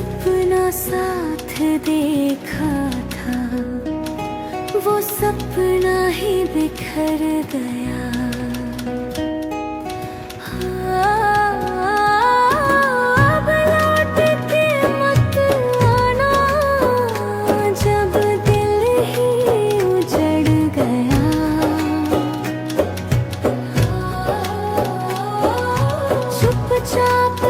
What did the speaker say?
सपना साथ देखा था, वो सपना ही बिखर गया। अब लौट के मत आना, जब दिल ही उजड़ गया। चुपचाप